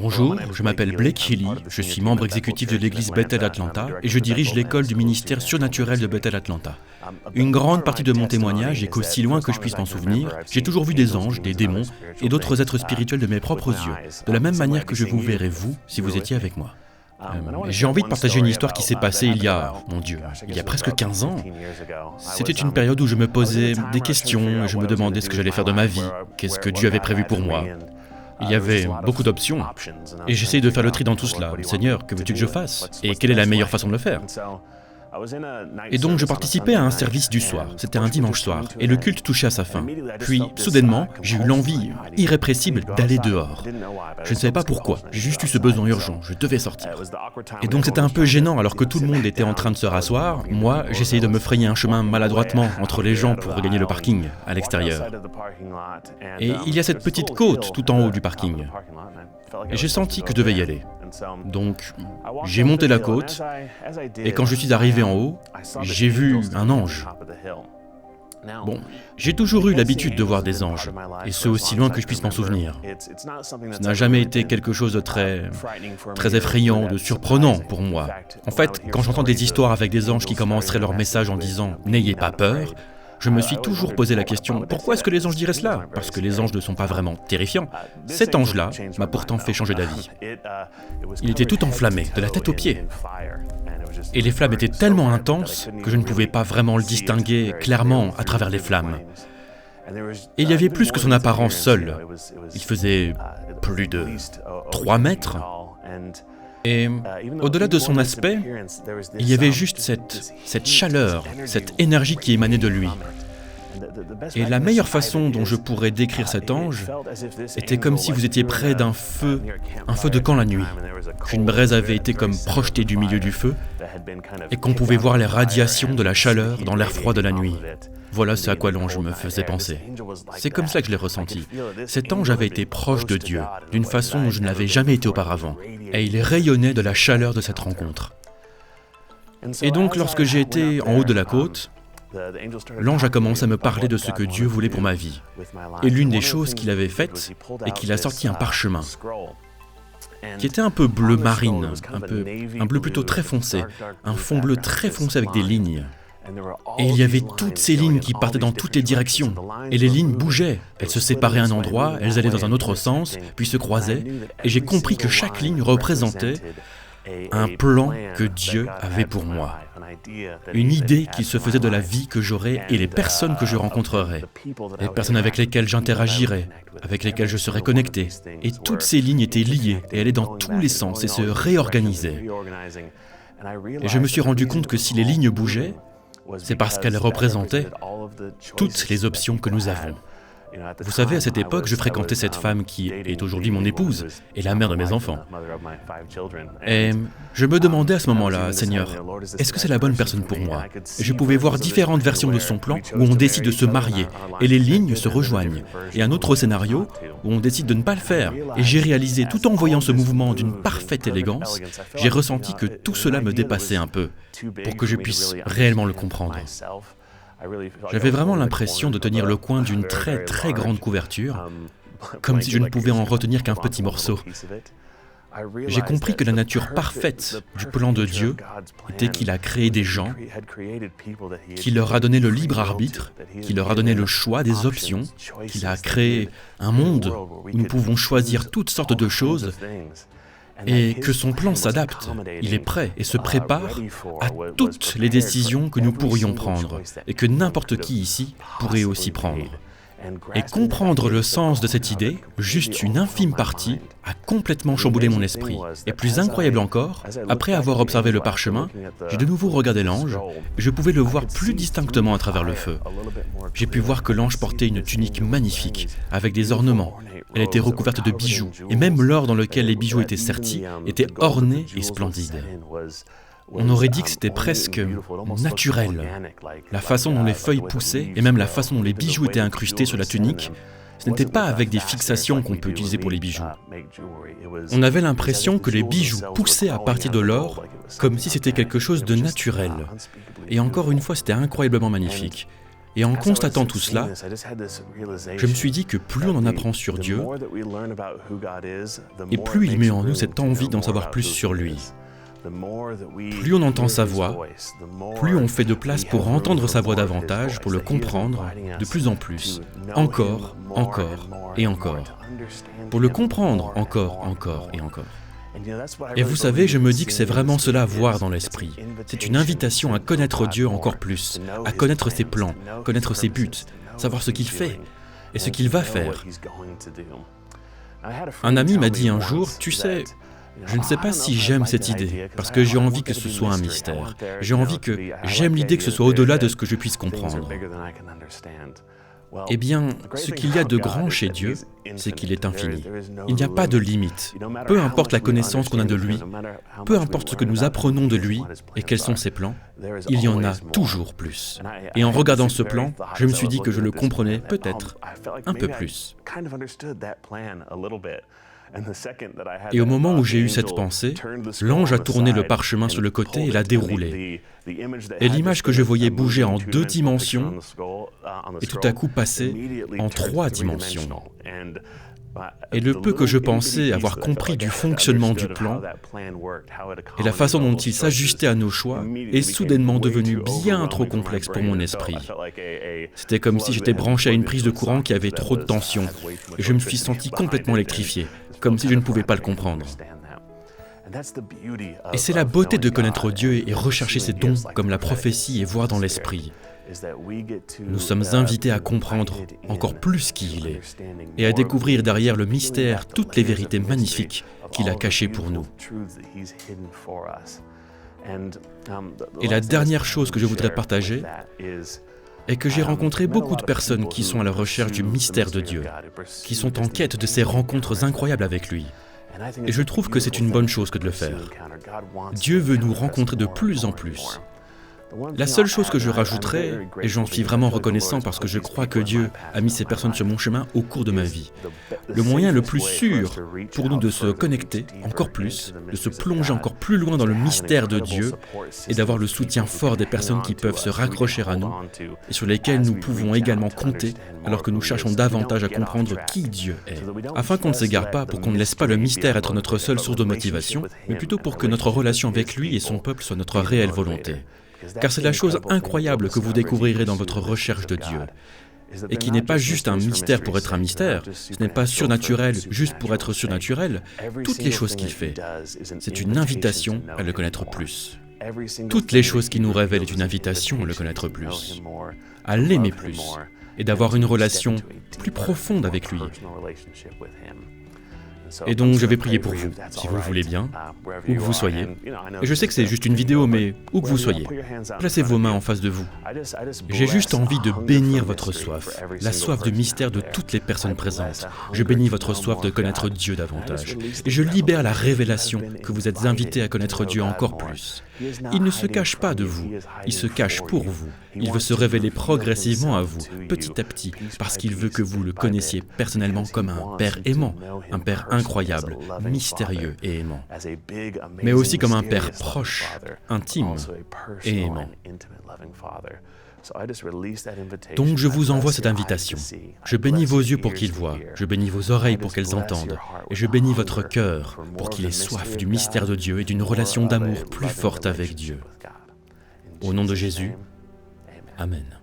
Bonjour, je m'appelle Blake Healy, je suis membre exécutif de l'église Bethel Atlanta et je dirige l'école du ministère surnaturel de Bethel Atlanta. Une grande partie de mon témoignage est qu'aussi loin que je puisse m'en souvenir, j'ai toujours vu des anges, des démons et d'autres êtres spirituels de mes propres yeux, de la même manière que je vous verrai vous si vous étiez avec moi. J'ai envie de partager une histoire qui s'est passée il y a presque 15 ans. C'était une période où je me posais des questions, je me demandais ce que j'allais faire de ma vie, qu'est-ce que Dieu avait prévu pour moi. Il y avait beaucoup d'options, et j'essayais de faire le tri dans tout cela. Seigneur, que veux-tu que je fasse? Et quelle est la meilleure façon de le faire? Et donc je participais à un service du soir, c'était un dimanche soir, et le culte touchait à sa fin. Puis, soudainement, j'ai eu l'envie irrépressible d'aller dehors. Je ne savais pas pourquoi, j'ai juste eu ce besoin urgent, je devais sortir. Et donc c'était un peu gênant, alors que tout le monde était en train de se rasseoir, moi j'essayais de me frayer un chemin maladroitement entre les gens pour regagner le parking, à l'extérieur. Et il y a cette petite côte tout en haut du parking. Et j'ai senti que je devais y aller. Donc, j'ai monté la côte, et quand je suis arrivé en haut, j'ai vu un ange. Bon, j'ai toujours eu l'habitude de voir des anges, et ce aussi loin que je puisse m'en souvenir. Ce n'a jamais été quelque chose de très effrayant, de surprenant pour moi. En fait, quand j'entends des histoires avec des anges qui commenceraient leur message en disant « N'ayez pas peur », je me suis toujours posé la question, pourquoi est-ce que les anges diraient cela? Parce que les anges ne sont pas vraiment terrifiants. Cet ange-là m'a pourtant fait changer d'avis. Il était tout enflammé, de la tête aux pieds. Et les flammes étaient tellement intenses que je ne pouvais pas vraiment le distinguer clairement à travers les flammes. Et il y avait plus que son apparence seule. Il faisait plus de 3 mètres. Et au-delà de son aspect, il y avait juste cette chaleur, cette énergie qui émanait de lui. Et la meilleure façon dont je pourrais décrire cet ange était comme si vous étiez près d'un feu de camp la nuit, qu'une braise avait été comme projetée du milieu du feu, et qu'on pouvait voir les radiations de la chaleur dans l'air froid de la nuit. Voilà ce à quoi l'ange me faisait penser. C'est comme ça que je l'ai ressenti. Cet ange avait été proche de Dieu, d'une façon dont je ne l'avais jamais été auparavant, et il rayonnait de la chaleur de cette rencontre. Et donc, lorsque j'ai été en haut de la côte, l'ange a commencé à me parler de ce que Dieu voulait pour ma vie. Et l'une des choses qu'il avait faites est qu'il a sorti un parchemin qui était un peu bleu marine, un bleu plutôt très foncé, un fond bleu très foncé avec des lignes. Et il y avait toutes ces lignes qui partaient dans toutes les directions. Et les lignes bougeaient. Elles se séparaient à un endroit, elles allaient dans un autre sens, puis se croisaient. Et j'ai compris que chaque ligne représentait un plan que Dieu avait pour moi. Une idée qu'il se faisait de la vie que j'aurais et les personnes que je rencontrerais. Les personnes avec lesquelles j'interagirais, avec lesquelles je serais connecté. Et toutes ces lignes étaient liées et allaient dans tous les sens et se réorganisaient. Et je me suis rendu compte que si les lignes bougeaient, c'est parce qu'elles représentaient toutes les options que nous avons. Vous savez, à cette époque, je fréquentais cette femme qui est aujourd'hui mon épouse et la mère de mes enfants. Et je me demandais à ce moment-là, Seigneur, est-ce que c'est la bonne personne pour moi? Et je pouvais voir différentes versions de son plan où on décide de se marier et les lignes se rejoignent. Et un autre scénario où on décide de ne pas le faire. Et j'ai réalisé, tout en voyant ce mouvement d'une parfaite élégance, j'ai ressenti que tout cela me dépassait un peu pour que je puisse réellement le comprendre. J'avais vraiment l'impression de tenir le coin d'une très très grande couverture, comme si je ne pouvais en retenir qu'un petit morceau. J'ai compris que la nature parfaite du plan de Dieu était qu'il a créé des gens, qu'il leur a donné le libre arbitre, qu'il leur a donné le choix des options, qu'il a créé un monde où nous pouvons choisir toutes sortes de choses, et que son plan s'adapte, il est prêt et se prépare à toutes les décisions que nous pourrions prendre et que n'importe qui ici pourrait aussi prendre. Et comprendre le sens de cette idée, juste une infime partie, a complètement chamboulé mon esprit. Et plus incroyable encore, après avoir observé le parchemin, j'ai de nouveau regardé l'ange et je pouvais le voir plus distinctement à travers le feu. J'ai pu voir que l'ange portait une tunique magnifique, avec des ornements. Elle était recouverte de bijoux, et même l'or dans lequel les bijoux étaient sertis était orné et splendide. On aurait dit que c'était presque naturel. La façon dont les feuilles poussaient, et même la façon dont les bijoux étaient incrustés sur la tunique, ce n'était pas avec des fixations qu'on peut utiliser pour les bijoux. On avait l'impression que les bijoux poussaient à partir de l'or, comme si c'était quelque chose de naturel. Et encore une fois, c'était incroyablement magnifique. Et en constatant tout cela, je me suis dit que plus on en apprend sur Dieu, et plus il met en nous cette envie d'en savoir plus sur lui. Plus on entend sa voix, plus on fait de place pour entendre sa voix davantage, pour le comprendre de plus en plus, encore, encore et encore. Pour le comprendre encore, encore et encore. Et vous savez, je me dis que c'est vraiment cela, voir dans l'esprit. C'est une invitation à connaître Dieu encore plus, à connaître ses plans, connaître ses buts, savoir ce qu'il fait et ce qu'il va faire. Un ami m'a dit un jour, tu sais, je ne sais pas si j'aime cette idée, parce que j'ai envie que ce soit un mystère. J'aime l'idée que ce soit au-delà de ce que je puisse comprendre. Eh bien, ce qu'il y a de grand chez Dieu, c'est qu'il est infini. Il n'y a pas de limite. Peu importe la connaissance qu'on a de lui, peu importe ce que nous apprenons de lui et quels sont ses plans, il y en a toujours plus. Et en regardant ce plan, je me suis dit que je le comprenais peut-être un peu plus. Et au moment où j'ai eu cette pensée, l'ange a tourné le parchemin sur le côté et l'a déroulé. Et l'image que je voyais bouger en 2 dimensions est tout à coup passée en 3 dimensions. Et le peu que je pensais avoir compris du fonctionnement du plan et la façon dont il s'ajustait à nos choix est soudainement devenu bien trop complexe pour mon esprit. C'était comme si j'étais branché à une prise de courant qui avait trop de tension et je me suis senti complètement électrifié, comme si je ne pouvais pas le comprendre. Et c'est la beauté de connaître Dieu et rechercher ses dons comme la prophétie et voir dans l'esprit. Nous sommes invités à comprendre encore plus qui il est et à découvrir derrière le mystère toutes les vérités magnifiques qu'il a cachées pour nous. Et la dernière chose que je voudrais partager est que j'ai rencontré beaucoup de personnes qui sont à la recherche du mystère de Dieu, qui sont en quête de ces rencontres incroyables avec lui. Et je trouve que c'est une bonne chose que de le faire. Dieu veut nous rencontrer de plus en plus. La seule chose que je rajouterais, et j'en suis vraiment reconnaissant parce que je crois que Dieu a mis ces personnes sur mon chemin au cours de ma vie, le moyen le plus sûr pour nous de se connecter encore plus, de se plonger encore plus loin dans le mystère de Dieu et d'avoir le soutien fort des personnes qui peuvent se raccrocher à nous et sur lesquelles nous pouvons également compter alors que nous cherchons davantage à comprendre qui Dieu est. Afin qu'on ne s'égare pas, pour qu'on ne laisse pas le mystère être notre seule source de motivation, mais plutôt pour que notre relation avec lui et son peuple soit notre réelle volonté. Car c'est la chose incroyable que vous découvrirez dans votre recherche de Dieu, et qui n'est pas juste un mystère pour être un mystère, ce n'est pas surnaturel juste pour être surnaturel. Toutes les choses qu'il fait, c'est une invitation à le connaître plus. Toutes les choses qu'il nous révèle est une invitation à le connaître plus, à l'aimer plus, et d'avoir une relation plus profonde avec lui. Et donc je vais prier pour vous, si vous le voulez bien, où que vous soyez. Et je sais que c'est juste une vidéo, mais où que vous soyez, placez vos mains en face de vous. J'ai juste envie de bénir votre soif, la soif de mystère de toutes les personnes présentes. Je bénis votre soif de connaître Dieu davantage. Et je libère la révélation que vous êtes invités à connaître Dieu encore plus. Il ne se cache pas de vous, il se cache pour vous. Il veut se révéler progressivement à vous, petit à petit, parce qu'il veut que vous le connaissiez personnellement comme un Père aimant, un Père incroyable, mystérieux et aimant, mais aussi comme un Père proche, intime et aimant. Donc je vous envoie cette invitation. Je bénis vos yeux pour qu'ils voient, je bénis vos oreilles pour qu'elles entendent, et je bénis votre cœur pour qu'il ait soif du mystère de Dieu et d'une relation d'amour plus forte avec Dieu. Au nom de Jésus, Amen.